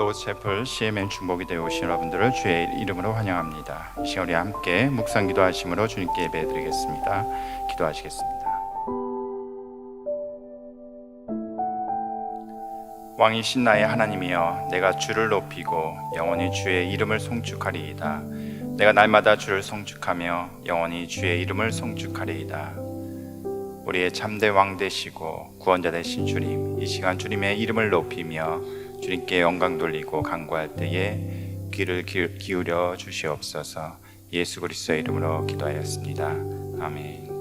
로드채플 CMN 중복이 되어 오신 여러분들을 주의 이름으로 환영합니다. 이 시간 우리 함께 묵상 기도하심으로 주님께 예배드리겠습니다. 기도하시겠습니다. 왕이신 나의 하나님이여, 내가 주를 높이고 영원히 주의 이름을 송축하리이다. 내가 날마다 주를 송축하며 영원히 주의 이름을 송축하리이다. 우리의 참된 왕 되시고 구원자 되신 주님, 이 시간 주님의 이름을 높이며 주님께 영광 돌리고 간구할 때에 귀를 기울여 주시옵소서. 예수 그리스도의 이름으로 기도하였습니다. 아멘.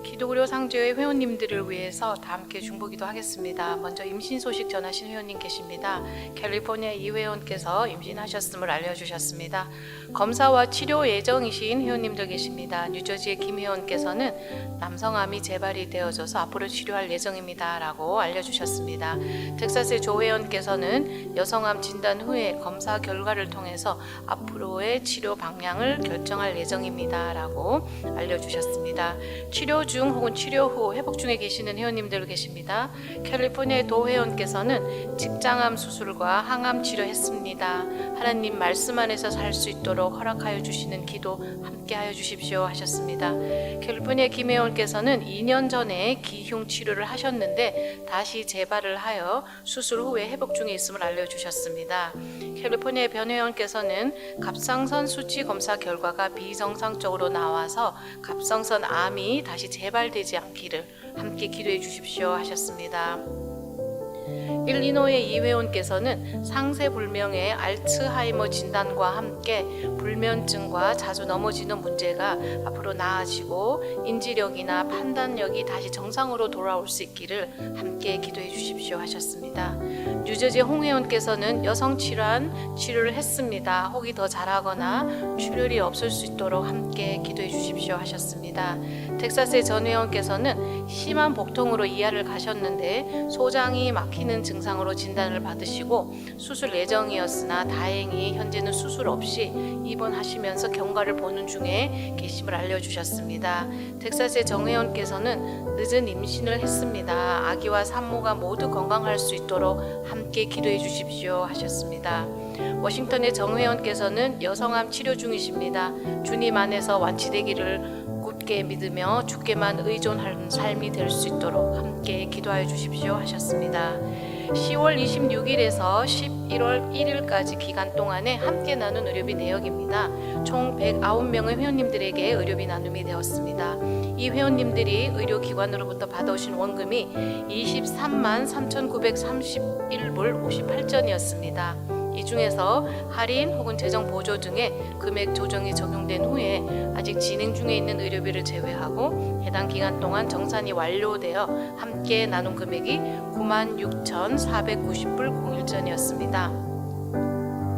기도그려 상주의 회원님들을 위해서 다 함께 중보기도 하겠습니다. 먼저 임신 소식 전하신 회원님 계십니다. 캘리포니아 이 회원께서 임신하셨음을 알려주셨습니다. 검사와 치료 예정이신 회원님들 계십니다. 뉴저지의 김 회원께서는 남성암이 재발이 되어져서 앞으로 치료할 예정입니다 라고 알려주셨습니다. 텍사스의 조 회원께서는 여성암 진단 후에 검사 결과를 통해서 앞으로의 치료 방향을 결정할 예정입니다 라고 알려주셨습니다. 치료 중 혹은 치료 후 회복 중에 계시는 회원님들 계십니다. 캘리포니아의 도 회원께서는 직장암 수술과 항암 치료했습니다. 하나님 말씀 안에서 살 수 있도록 허락하여 주시는 기도 함께 하여 주십시오 하셨습니다. 캘리포니아 김 회원께서는 2년 전에 기흉 치료를 하셨는데 다시 재발을 하여 수술 후에 회복 중에 있음을 알려주셨습니다. 캘리포니아 변 회원께서는 갑상선 수치 검사 결과가 비정상적으로 나와서 갑상선 암이 다시 재발되지 않기를 함께 기도해 주십시오 하셨습니다. 일리노이의 이 회원께서는 상세불명의 알츠하이머 진단과 함께 불면증과 자주 넘어지는 문제가 앞으로 나아지고 인지력이나 판단력이 다시 정상으로 돌아올 수 있기를 함께 기도해 주십시오 하셨습니다. 뉴저지 홍 회원께서는 여성 질환 치료를 했습니다. 혹이 더 자라거나 출혈이 없을 수 있도록 함께 기도해 주십시오 하셨습니다. 텍사스의 전 회원께서는 심한 복통으로 이하를 가셨는데 소장이 막히는 증상으로 진단을 받으시고 수술 예정이었으나 다행히 현재는 수술 없이 입원하시면서 경과를 보는 중에 계심을 알려주셨습니다. 텍사스의 정 회원께서는 늦은 임신을 했습니다. 아기와 산모가 모두 건강할 수 있도록 함께 기도해 주십시오 하셨습니다. 워싱턴의 정 회원께서는 여성암 치료 중이십니다. 주님 안에서 완치되기를 굳게 믿으며 주께만 의존하는 삶이 될 수 있도록 함께 기도하여 주십시오 하셨습니다. 10월 26일에서 11월 1일까지 기간 동안에 함께 나눈 의료비 내역입니다. 총 109명의 회원님들에게 의료비 나눔이 되었습니다. 이 회원님들이 의료기관으로부터 받아오신 원금이 23만 3,931불 58전이었습니다. 이 중에서 할인 혹은 재정 보조 등의 금액 조정이 적용된 후에 아직 진행 중에 있는 의료비를 제외하고 해당 기간 동안 정산이 완료되어 함께 나눈 금액이 96,490불 01전이었습니다.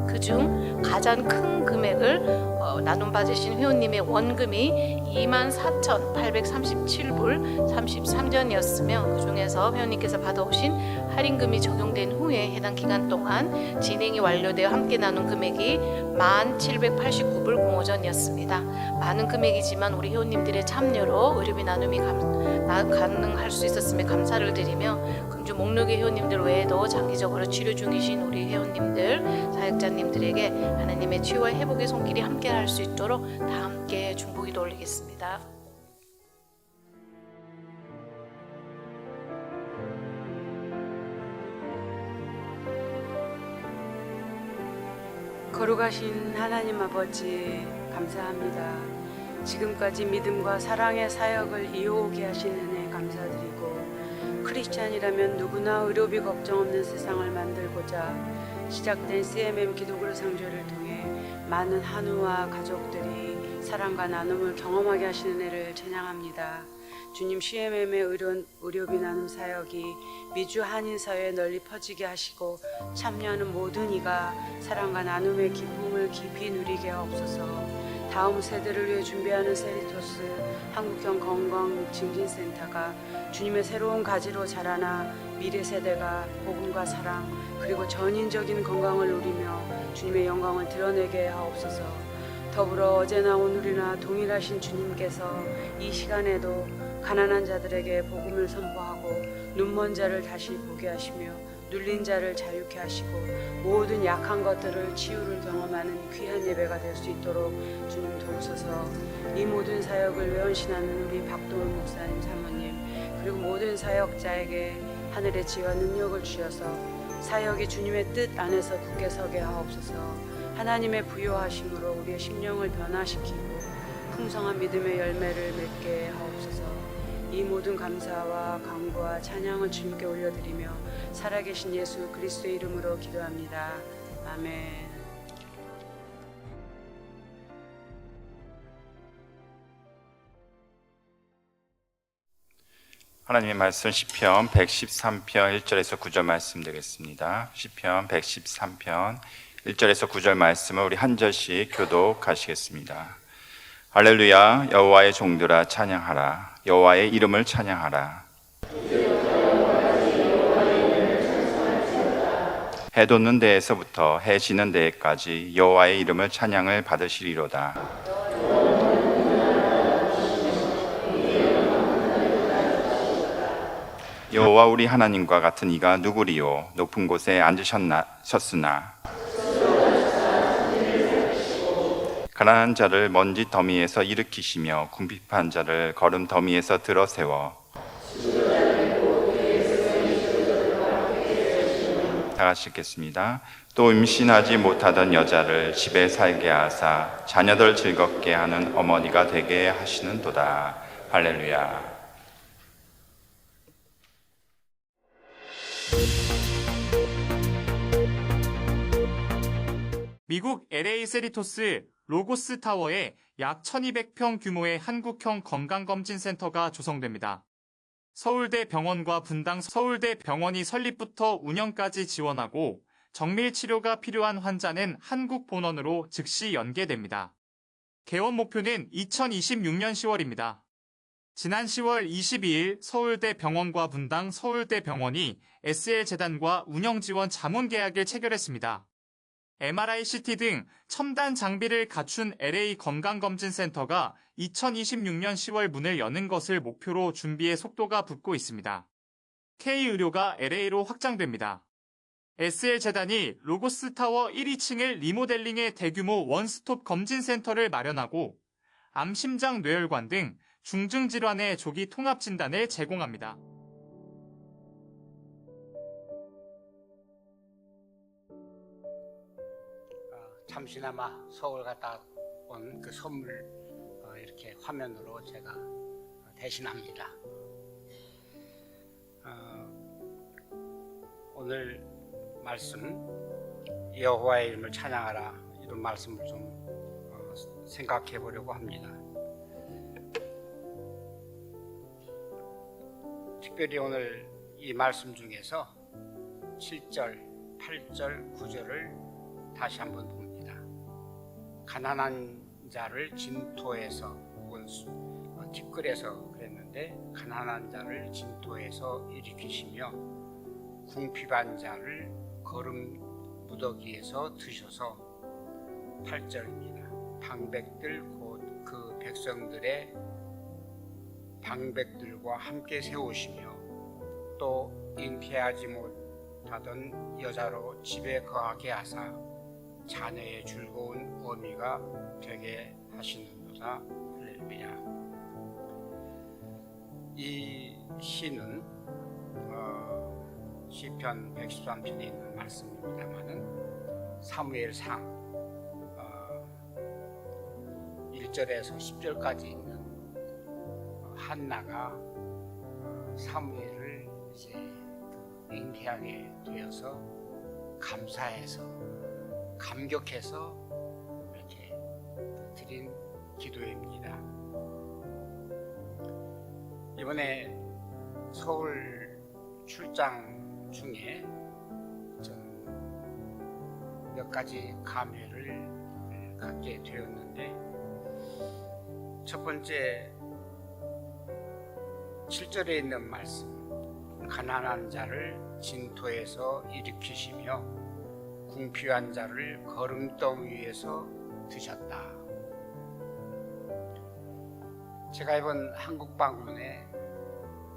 그중 가장 큰 금액을 나눔 받으신 회원님의 원금이 24,837불 33전이었으며 그 중에서 회원님께서 받아오신 할인금이 적용된 후에 해당 기간 동안 진행이 완료되어 함께 나눈 금액이 1,789불 05전이었습니다. 많은 금액이지만 우리 회원님들의 참여로 의료비 나눔이 가능할 수 있었음에 감사를 드리며 금주 목록의 회원님들 외에도 장기적으로 치료 중이신 우리 회원님들, 사역자님들에게 하나님의 치유와 회복의 손길이 함께 할 수 있도록 다 함께 중보기도 올리겠습니다. 거룩하신 하나님 아버지 감사합니다. 지금까지 믿음과 사랑의 사역을 이어오게 하신 은혜 감사드리고 크리스찬이라면 누구나 의료비 걱정 없는 세상을 만들고자 시작된 CMM 기도그룹 상조를 통해 많은 한우와 가족들이 사랑과 나눔을 경험하게 하시는 은혜를 찬양합니다. 주님, CMM의 의료비 나눔 사역이 미주 한인사회에 널리 퍼지게 하시고 참여하는 모든 이가 사랑과 나눔의 기쁨을 깊이 누리게 하옵소서. 다음 세대를 위해 준비하는 세리토스 한국형 건강 증진센터가 주님의 새로운 가지로 자라나 미래 세대가 복음과 사랑 그리고 전인적인 건강을 누리며 주님의 영광을 드러내게 하옵소서. 더불어 어제나 오늘이나 동일하신 주님께서 이 시간에도 가난한 자들에게 복음을 선포하고 눈먼 자를 다시 보게 하시며 눌린 자를 자유케 하시고 모든 약한 것들을 치유를 경험하는 귀한 예배가 될 수 있도록 주님 도우소서. 이 모든 사역을 외원신하는 우리 박동훈 목사님 사모님 그리고 모든 사역자에게 하늘의 지혜와 능력을 주셔서 사역이 주님의 뜻 안에서 굳게 서게 하옵소서. 하나님의 부요하심으로 우리의 심령을 변화시키고 풍성한 믿음의 열매를 맺게 하옵소서. 이 모든 감사와 강구와 찬양을 주님께 올려드리며 살아계신 예수 그리스도의 이름으로 기도합니다. 아멘. 하나님의 말씀 시편 113편 1절에서 9절 말씀 되겠습니다. 시편 113편 1절에서 9절 말씀을 우리 한 절씩 교독하시겠습니다. 할렐루야. 여호와의 종들아 찬양하라. 여호와의 이름을 찬양하라. 해 돋는 데에서부터 해 지는 데까지 여호와의 이름을 찬양을 받으시리로다. 여호와 우리 하나님과 같은 이가 누구리요? 높은 곳에 앉으셨으나 가난한 자를 먼지 더미에서 일으키시며 궁핍한 자를 거름 더미에서 들어 세워 다 같이 읽겠습니다. 또 임신하지 못하던 여자를 집에 살게 하사 자녀들 즐겁게 하는 어머니가 되게 하시는도다. 할렐루야. 미국 LA 세리토스 로고스 타워에 약 1200평 규모의 한국형 건강검진센터가 조성됩니다. 서울대 병원과 분당 서울대 병원이 설립부터 운영까지 지원하고 정밀 치료가 필요한 환자는 한국 본원으로 즉시 연계됩니다. 개원 목표는 2026년 10월입니다. 지난 10월 22일 서울대 병원과 분당 서울대 병원이 SL재단과 운영지원 자문 계약을 체결했습니다. MRI, CT 등 첨단 장비를 갖춘 LA 건강검진센터가 2026년 10월 문을 여는 것을 목표로 준비에 속도가 붙고 있습니다. K의료가 LA로 확장됩니다. SL재단이 로고스타워 1, 2층을 리모델링해 대규모 원스톱 검진센터를 마련하고 암, 심장, 뇌혈관 등 중증질환의 조기 통합 진단을 제공합니다. 잠시나마 서울 갔다 온 그 선물 이렇게 화면으로 제가 대신합니다. 오늘 말씀 여호와의 이름을 찬양하라, 이런 말씀을 좀 생각해 보려고 합니다. 특별히 오늘 이 말씀 중에서 7절, 8절, 9절을 다시 한번 봅니다. 가난한 자를 진토에서, 혹은 뒷글에서 그랬는데, 가난한 자를 진토에서 일으키시며 궁핍한 자를 거름 무더기에서 드셔서, 8절입니다. 방백들 곧 그 백성들의 방백들과 함께 세우시며 또 잉태하지 못하던 여자로 집에 거하게 하사 자녀의 즐거운 어미가 되게 하시는도다. 할렐루야. 이 시는 시편 113편에 있는 말씀입니다만은 사무엘상 1절에서 10절까지 있는 한나가 사무엘을 이제 잉태하게 되어서 감사해서, 감격해서 이렇게 드린 기도입니다. 이번에 서울 출장 중에 저는 몇 가지 감회를 갖게 되었는데, 첫 번째 7절에 있는 말씀, 가난한 자를 진토에서 일으키시며 궁핍한 자를 거름덩 위에서 드셨다. 제가 이번 한국 방문에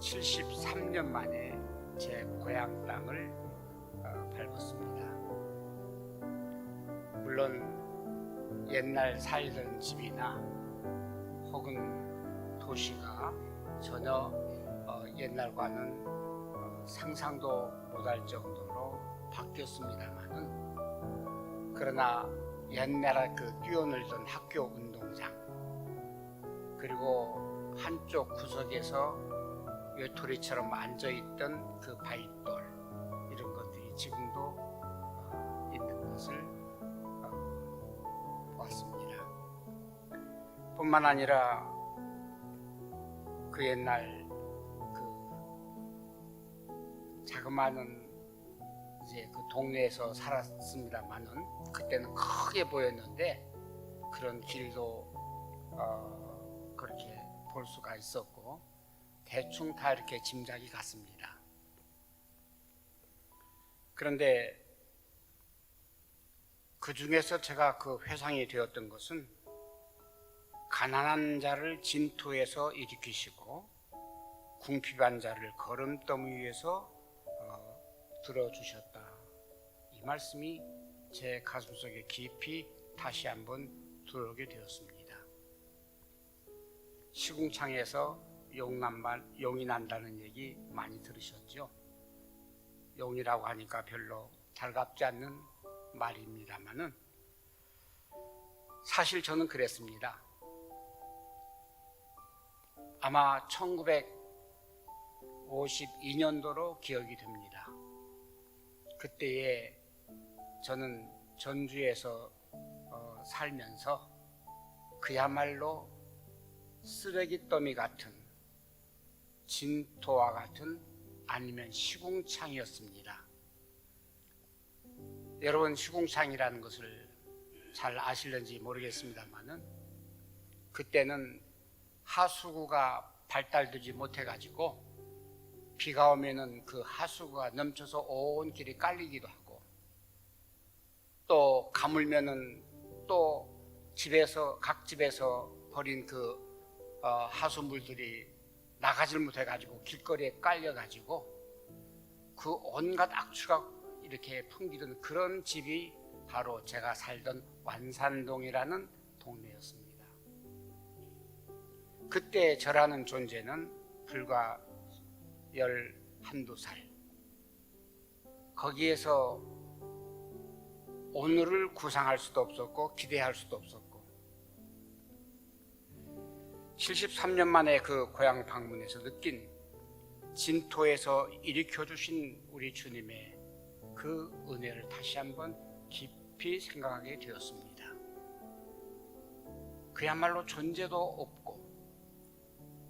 73년 만에 제 고향 땅을 밟았습니다. 물론 옛날 살던 집이나 혹은 도시가 전혀 옛날과는 상상도 못할 정도로 바뀌었습니다만은, 그러나 옛날에 그 뛰어놀던 학교 운동장, 그리고 한쪽 구석에서 외톨이처럼 앉아있던 그 바위돌, 이런 것들이 지금도 있는 것을 보았습니다. 뿐만 아니라 그 옛날 그 자그마한 이제 그 동네에서 살았습니다만은, 그때는 크게 보였는데 그런 길도 그렇게 볼 수가 있었고 대충 다 이렇게 짐작이 갔습니다. 그런데 그 중에서 제가 그 회상이 되었던 것은, 가난한 자를 진토에서 일으키시고 궁핍한 자를 거름더미 위에서 들어주셨다. 이 말씀이 제 가슴속에 깊이 다시 한번 들어오게 되었습니다. 시궁창에서 용이 난다는 얘기 많이 들으셨죠? 용이라고 하니까 별로 달갑지 않는 말입니다만은, 사실 저는 그랬습니다. 아마 1952년도로 기억이 됩니다. 그때에 저는 전주에서 살면서 그야말로 쓰레기 더미 같은, 진토와 같은, 아니면 시궁창이었습니다. 여러분, 시궁창이라는 것을 잘 아실는지 모르겠습니다만은, 그때는 하수구가 발달되지 못해가지고 비가 오면은 그 하수구가 넘쳐서 온 길이 깔리기도 하고, 또 가물면은 또 각 집에서 버린 그 하수물들이 나가질 못해가지고 길거리에 깔려가지고 그 온갖 악취가 이렇게 풍기던 그런 집이 바로 제가 살던 완산동이라는 동네였습니다. 그때 저라는 존재는 불과 11~12살. 거기에서 오늘을 구상할 수도 없었고 기대할 수도 없었고, 73년 만에 그 고향 방문에서 느낀 진토에서 일으켜 주신 우리 주님의 그 은혜를 다시 한번 깊이 생각하게 되었습니다. 그야말로 존재도 없고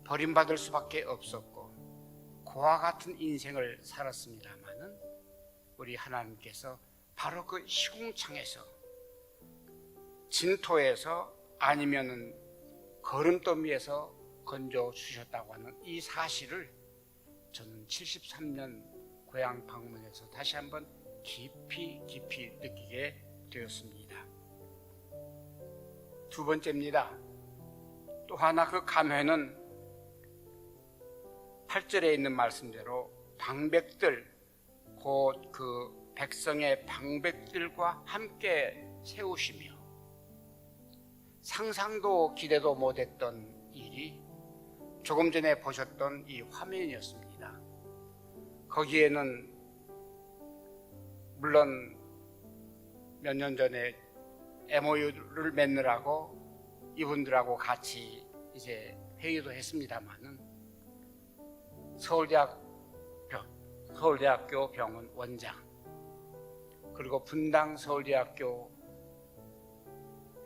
버림받을 수밖에 없었고 고와 같은 인생을 살았습니다마는 우리 하나님께서 바로 그 시궁창에서 진토에서 아니면은 거름더미에서 건져 주셨다고 하는 이 사실을 저는 73년 고향 방문해서 다시 한번 깊이 느끼게 되었습니다. 두 번째입니다. 또 하나 그 감회는 8절에 있는 말씀대로 방백들, 곧 그 백성의 방백들과 함께 세우시며 상상도 기대도 못했던 일이 조금 전에 보셨던 이 화면이었습니다. 거기에는 물론 몇 년 전에 MOU를 맺느라고 이분들하고 같이 이제 회의도 했습니다만은 서울대학교 병원 원장, 그리고 분당 서울대학교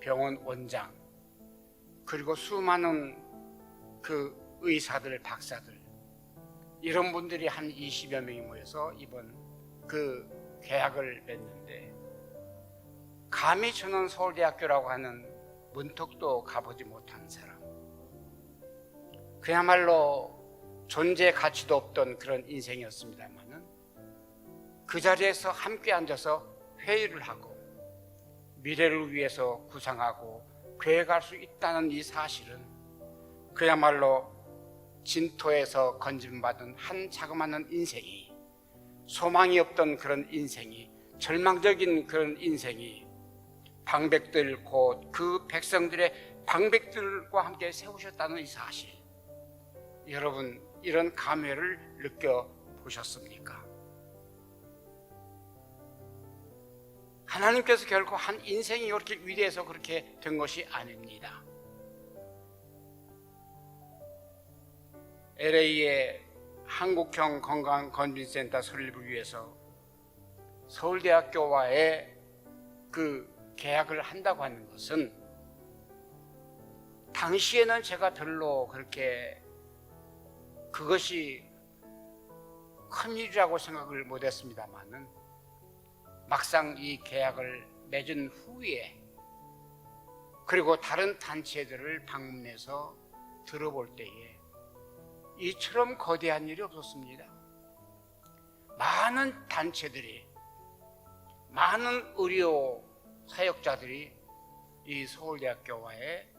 병원 원장, 그리고 수많은 그 의사들, 박사들, 이런 분들이 한 20여 명이 모여서 이번 그 계약을 맺는데, 감히 저는 서울대학교라고 하는 문턱도 가보지 못한 사람, 그야말로 존재 가치도 없던 그런 인생이었습니다만은 그 자리에서 함께 앉아서 회의를 하고 미래를 위해서 구상하고 계획할 수 있다는 이 사실은 그야말로 진토에서 건짐받은 한 자그마한 인생이, 소망이 없던 그런 인생이, 절망적인 그런 인생이 방백들, 곧 그 백성들의 방백들과 함께 세우셨다는 이 사실, 여러분 이런 감회를 느껴보셨습니까? 하나님께서 결코 한 인생이 그렇게 위대해서 그렇게 된 것이 아닙니다. LA의 한국형 건강검진센터 설립을 위해서 서울대학교와의 그 계약을 한다고 하는 것은 당시에는 제가 별로 그렇게 그것이 큰 일이라고 생각을 못했습니다만은 막상 이 계약을 맺은 후에, 그리고 다른 단체들을 방문해서 들어볼 때에 이처럼 거대한 일이 없었습니다. 많은 단체들이, 많은 의료 사역자들이 이 서울대학교와의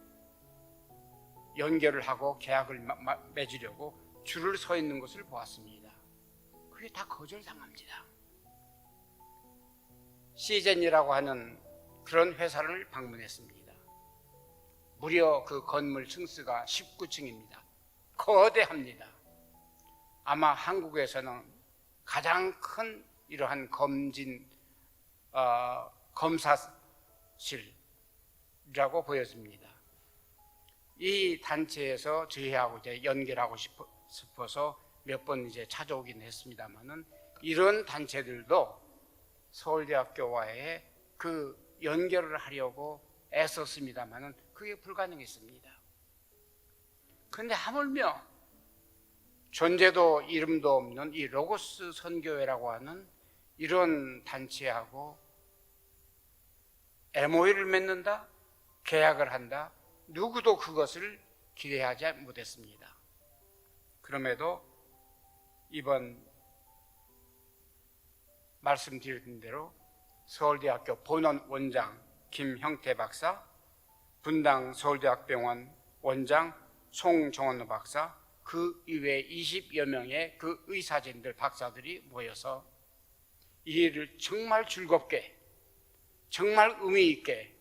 연결을 하고 계약을 맺으려고 줄을 서 있는 것을 보았습니다. 그게 다 거절당합니다. 시젠이라고 하는 그런 회사를 방문했습니다. 무려 그 건물 층수가 19층입니다. 거대합니다. 아마 한국에서는 가장 큰 이러한 검사실이라고 보여집니다. 이 단체에서 저희하고 이제 연결하고 싶어서 몇 번 이제 찾아오긴 했습니다만은, 이런 단체들도 서울대학교와의 그 연결을 하려고 애썼습니다만은 그게 불가능했습니다. 그런데 하물며 존재도 이름도 없는 이 로고스 선교회라고 하는 이런 단체하고 MOU를 맺는다, 계약을 한다, 누구도 그것을 기대하지 못했습니다. 그럼에도 이번 말씀드린 대로 서울대학교 본원 원장 김형태 박사, 분당 서울대학병원 원장 송정원 박사, 그 이외에 20여 명의 그 의사진들, 박사들이 모여서 이 일을 정말 즐겁게, 정말 의미 있게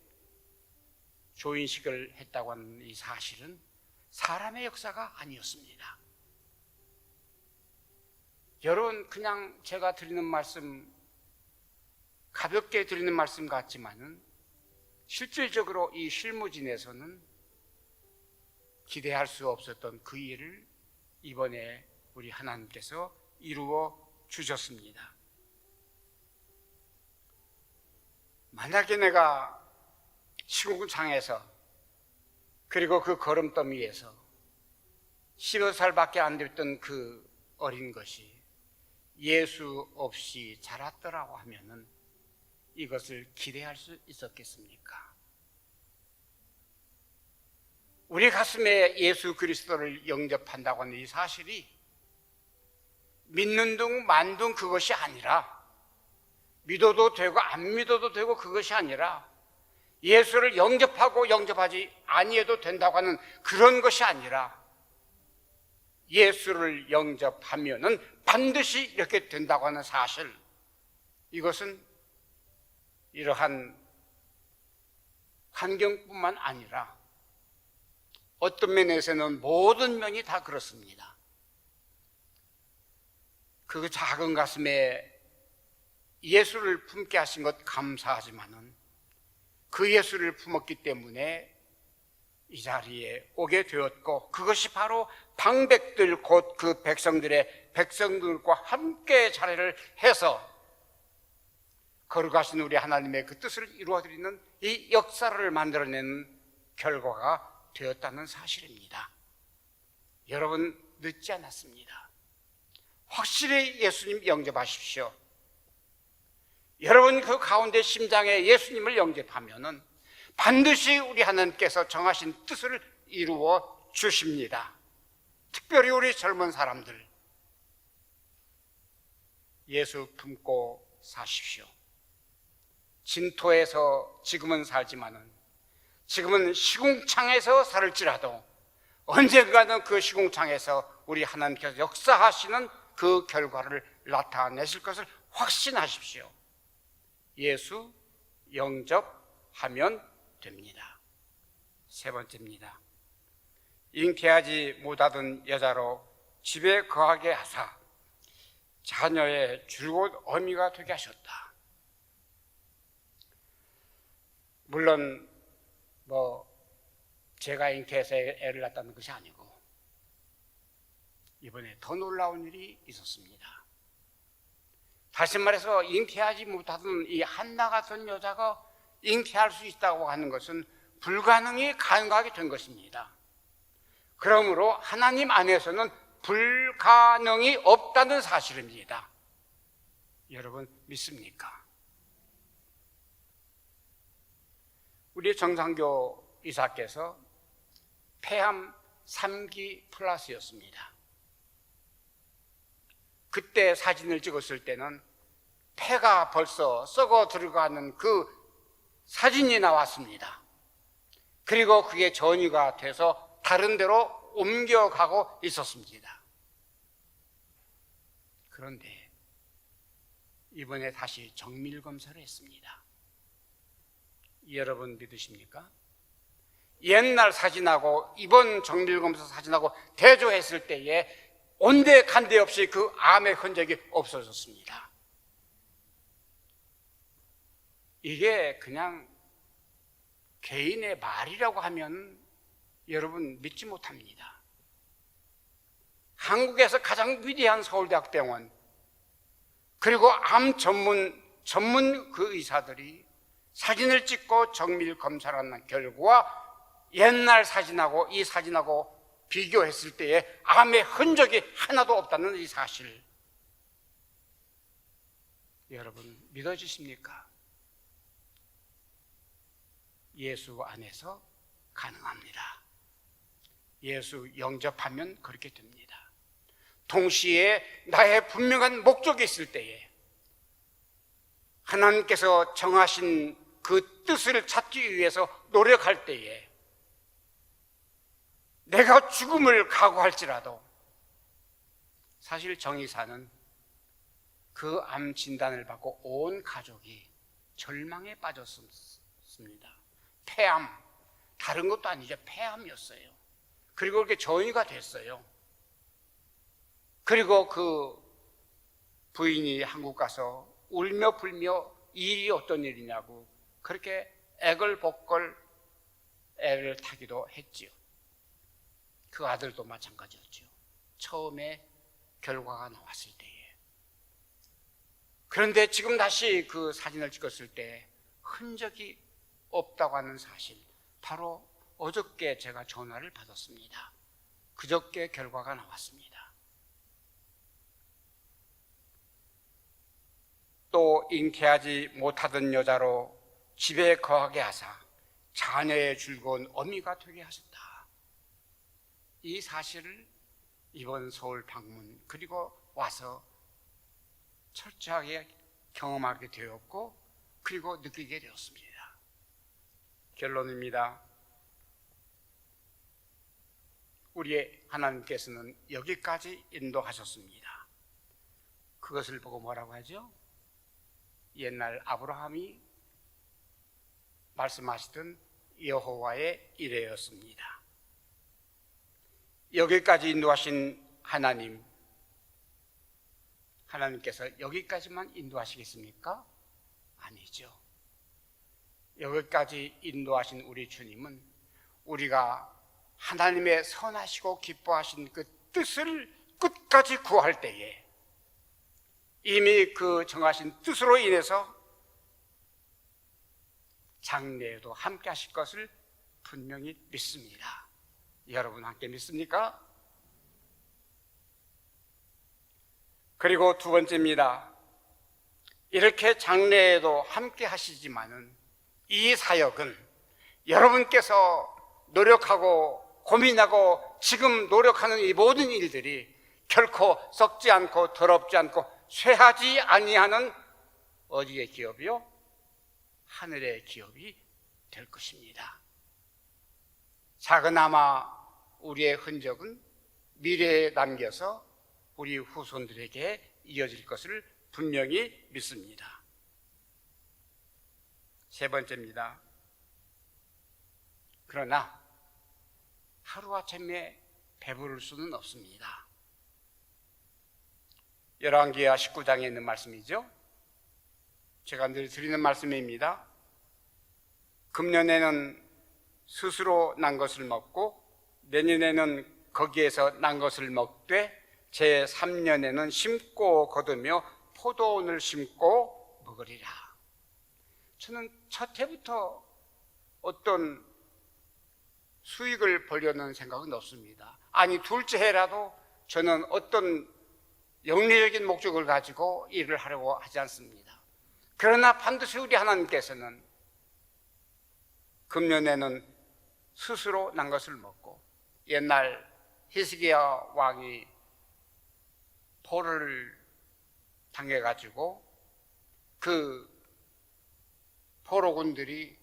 조인식을 했다고 하는 이 사실은 사람의 역사가 아니었습니다. 여러분, 그냥 제가 드리는 말씀, 가볍게 드리는 말씀 같지만은 실질적으로 이 실무진에서는 기대할 수 없었던 그 일을 이번에 우리 하나님께서 이루어 주셨습니다. 만약에 내가 시궁창에서 그리고 그 거름더미에서 15살밖에 안 됐던 그 어린 것이 예수 없이 자랐더라고 하면은 이것을 기대할 수 있었겠습니까? 우리 가슴에 예수 그리스도를 영접한다고 하는 이 사실이 믿는 둥 만 둥 그것이 아니라, 믿어도 되고 안 믿어도 되고 그것이 아니라, 예수를 영접하고 영접하지 아니해도 된다고 하는 그런 것이 아니라, 예수를 영접하면은 반드시 이렇게 된다고 하는 사실, 이것은 이러한 환경뿐만 아니라 어떤 면에서는 모든 면이 다 그렇습니다. 그 작은 가슴에 예수를 품게 하신 것 감사하지만은 그 예수를 품었기 때문에 이 자리에 오게 되었고, 그것이 바로 방백들 곧 그 백성들과 함께 자리를 해서 거룩하신 우리 하나님의 그 뜻을 이루어드리는 이 역사를 만들어내는 결과가 되었다는 사실입니다. 여러분, 늦지 않았습니다. 확실히 예수님 영접하십시오. 여러분 그 가운데 심장에 예수님을 영접하면은 반드시 우리 하나님께서 정하신 뜻을 이루어 주십니다. 특별히 우리 젊은 사람들, 예수 품고 사십시오. 진토에서 지금은 살지만은, 지금은 시궁창에서 살을지라도 언젠가는 그 시궁창에서 우리 하나님께서 역사하시는 그 결과를 나타내실 것을 확신하십시오. 예수 영접하면 됩니다. 세 번째입니다. 잉태하지 못하던 여자로 집에 거하게 하사 자녀의 줄곧 어미가 되게 하셨다. 물론 제가 잉태해서 애를 낳았다는 것이 아니고 이번에 더 놀라운 일이 있었습니다. 다시 말해서 잉태하지 못하던 이 한나 같은 여자가 잉태할 수 있다고 하는 것은 불가능이 가능하게 된 것입니다. 그러므로 하나님 안에서는 불가능이 없다는 사실입니다. 여러분 믿습니까? 우리 정상교 이사께서 폐암 3기 플러스였습니다. 그때 사진을 찍었을 때는 폐가 벌써 썩어 들어가는 그 사진이 나왔습니다. 그리고 그게 전이가 돼서 다른 데로 옮겨가고 있었습니다. 그런데 이번에 다시 정밀 검사를 했습니다. 여러분 믿으십니까? 옛날 사진하고 이번 정밀 검사 사진하고 대조했을 때에 온데 간데 없이 그 암의 흔적이 없어졌습니다. 이게 그냥 개인의 말이라고 하면 여러분 믿지 못합니다. 한국에서 가장 위대한 서울대학병원, 그리고 암 전문 그 의사들이 사진을 찍고 정밀 검사를 하는 결과 옛날 사진하고 이 사진하고 비교했을 때에 암의 흔적이 하나도 없다는 이 사실, 여러분 믿어지십니까? 예수 안에서 가능합니다. 예수 영접하면 그렇게 됩니다. 동시에 나의 분명한 목적이 있을 때에 하나님께서 정하신 그 뜻을 찾기 위해서 노력할 때에 내가 죽음을 각오할지라도, 사실 정의사는 그 암 진단을 받고 온 가족이 절망에 빠졌습니다. 폐암, 다른 것도 아니죠. 폐암이었어요. 그리고 그렇게 전이가 됐어요. 그리고 그 부인이 한국 가서 울며 불며 일이 어떤 일이냐고 그렇게 애걸복걸 애를 타기도 했지요. 그 아들도 마찬가지였죠. 처음에 결과가 나왔을 때에. 그런데 지금 다시 그 사진을 찍었을 때 흔적이 없다고 하는 사실, 바로 어저께 제가 전화를 받았습니다. 그저께 결과가 나왔습니다. 또 잉태하지 못하던 여자로 집에 거하게 하사 자녀의 즐거운 어미가 되게 하셨다. 이 사실을 이번 서울 방문 그리고 와서 철저하게 경험하게 되었고 그리고 느끼게 되었습니다. 결론입니다. 우리의 하나님께서는 여기까지 인도하셨습니다. 그것을 보고 뭐라고 하죠? 옛날 아브라함이 말씀하시던 여호와의 이레였습니다. 여기까지 인도하신 하나님께서 여기까지만 인도하시겠습니까? 아니죠. 여기까지 인도하신 우리 주님은 우리가 하나님의 선하시고 기뻐하신 그 뜻을 끝까지 구할 때에 이미 그 정하신 뜻으로 인해서 장래에도 함께 하실 것을 분명히 믿습니다. 여러분 함께 믿습니까? 그리고 두 번째입니다. 이렇게 장래에도 함께 하시지만은 이 사역은 여러분께서 노력하고 고민하고 지금 노력하는 이 모든 일들이 결코 썩지 않고 더럽지 않고 쇠하지 아니하는 어디의 기업이요? 하늘의 기업이 될 것입니다. 작은아마 우리의 흔적은 미래에 남겨서 우리 후손들에게 이어질 것을 분명히 믿습니다. 세 번째입니다. 그러나 하루아침에 배부를 수는 없습니다. 열왕기하 19장에 있는 말씀이죠. 제가 늘 드리는 말씀입니다. 금년에는 스스로 난 것을 먹고 내년에는 거기에서 난 것을 먹되 제3년에는 심고 거두며 포도원을 심고 먹으리라. 저는 첫 해부터 어떤 수익을 벌려는 생각은 없습니다. 아니 둘째 해라도 저는 어떤 영리적인 목적을 가지고 일을 하려고 하지 않습니다. 그러나 반드시 우리 하나님께서는 금년에는 스스로 난 것을 먹고 옛날 히스기야 왕이 포로를 당해가지고 그 포로군들이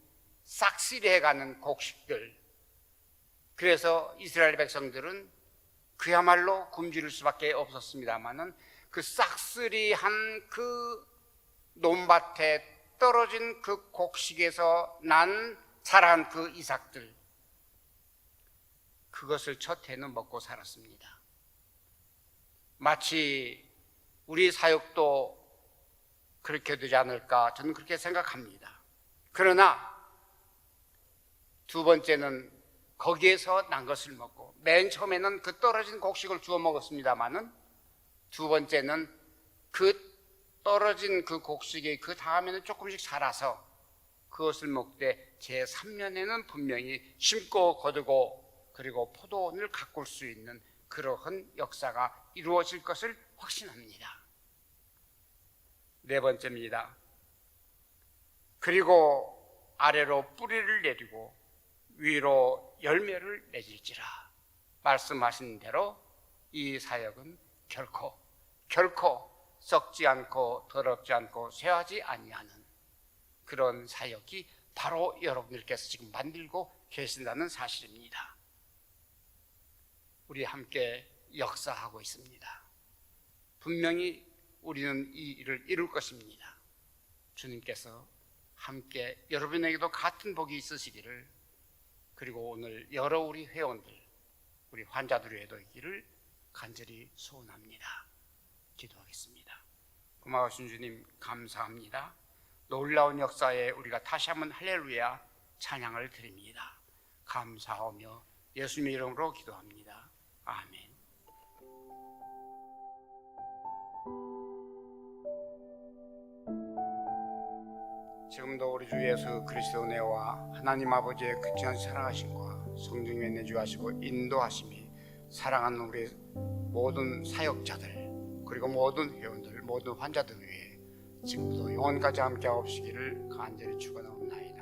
싹쓸이해가는 곡식들, 그래서 이스라엘 백성들은 그야말로 굶주릴 수밖에 없었습니다마는 그 싹쓸이한 그 논밭에 떨어진 그 곡식에서 자란 그 이삭들, 그것을 첫 해는 먹고 살았습니다. 마치 우리 사역도 그렇게 되지 않을까 저는 그렇게 생각합니다. 그러나 두 번째는 거기에서 난 것을 먹고, 맨 처음에는 그 떨어진 곡식을 주워 먹었습니다마는 두 번째는 그 떨어진 그 곡식이 그 다음에는 조금씩 자라서 그것을 먹되 제3년에는 분명히 심고 거두고 그리고 포도원을 가꿀 수 있는 그러한 역사가 이루어질 것을 확신합니다. 네 번째입니다. 그리고 아래로 뿌리를 내리고 위로 열매를 맺을지라. 말씀하신 대로 이 사역은 결코 썩지 않고 더럽지 않고 쇠하지 아니하는 그런 사역이 바로 여러분들께서 지금 만들고 계신다는 사실입니다. 우리 함께 역사하고 있습니다. 분명히 우리는 이 일을 이룰 것입니다. 주님께서 함께 여러분에게도 같은 복이 있으시기를, 그리고 오늘 여러 우리 회원들, 우리 환자들에도 있기를 간절히 소원합니다. 기도하겠습니다. 고마우신 주님 감사합니다. 놀라운 역사에 우리가 다시 한번 할렐루야 찬양을 드립니다. 감사하며 예수님의 이름으로 기도합니다. 아멘. 지금도 우리 주 예수 그리스도 내와 하나님 아버지의 극진한 사랑하심과 성령의 내주하시고 인도하심이 사랑하는 우리 모든 사역자들 그리고 모든 회원들 모든 환자들 위해 지금부터 영원까지 함께 하옵시기를 간절히 축원하옵나이다.